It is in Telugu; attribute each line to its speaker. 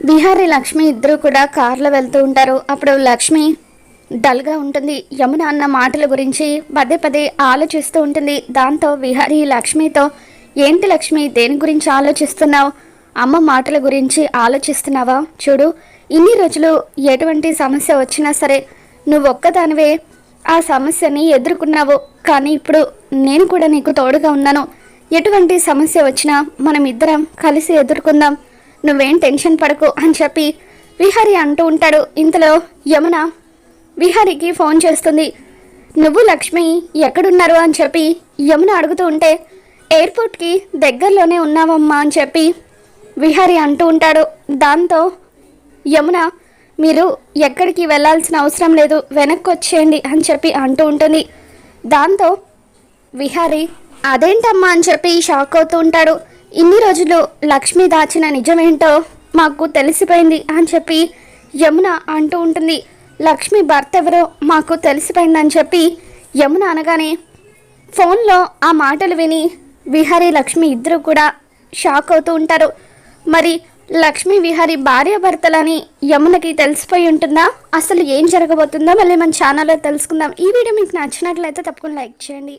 Speaker 1: విహారీ లక్ష్మి ఇద్దరు కూడా కార్లో వెళ్తూ ఉంటారు. అప్పుడు లక్ష్మి డల్గా ఉంటుంది. యమున అన్న మాటల గురించి పదే పదే ఆలోచిస్తూ ఉంటుంది. దాంతో విహారీ లక్ష్మితో, ఏంటి లక్ష్మి, దేని గురించి ఆలోచిస్తున్నావు? అమ్మ మాటల గురించి ఆలోచిస్తున్నావా? చూడు, ఇన్ని రోజులు ఎటువంటి సమస్య వచ్చినా సరే నువ్వు ఒక్కదానివే ఆ సమస్యని ఎదుర్కొన్నావు. కానీ ఇప్పుడు నేను కూడా నీకు తోడుగా ఉన్నాను. ఎటువంటి సమస్య వచ్చినా మనం ఇద్దరం కలిసి ఎదుర్కొందాం, నువ్వేం టెన్షన్ పడకు అని చెప్పి విహారీ అంటూ ఉంటాడు. ఇంతలో యమున విహారీకి ఫోన్ చేస్తుంది. నువ్వు లక్ష్మి ఎక్కడున్నారు అని చెప్పి యమున అడుగుతూ ఉంటే, ఎయిర్పోర్ట్కి దగ్గరలోనే ఉన్నావమ్మా అని చెప్పి విహారీ అంటూ ఉంటాడు. దాంతో యమున, మీరు ఎక్కడికి వెళ్ళాల్సిన అవసరం లేదు, వెనక్కి వచ్చేయండి అని చెప్పి అంటూ ఉంటుంది. దాంతో విహారీ అదేంటమ్మా అని చెప్పి షాక్ అవుతూ ఉంటాడు. ఇన్ని రోజులు లక్ష్మి దాచిన నిజమేంటో మాకు తెలిసిపోయింది అని చెప్పి యమున అంటూ ఉంటుంది. లక్ష్మి భర్త ఎవరో మాకు తెలిసిపోయిందని చెప్పి యమున అనగానే ఫోన్లో ఆ మాటలు విని విహారీ లక్ష్మి ఇద్దరు కూడా షాక్ అవుతూ ఉంటారు. మరి లక్ష్మి విహారీ భార్యాభర్తలని యమునకి తెలిసిపోయి ఉంటుందా? అసలు ఏం జరగబోతుందో మళ్ళీ మన ఛానల్లో తెలుసుకుందాం. ఈ వీడియో మీకు నచ్చినట్లయితే తప్పకుండా లైక్ చేయండి.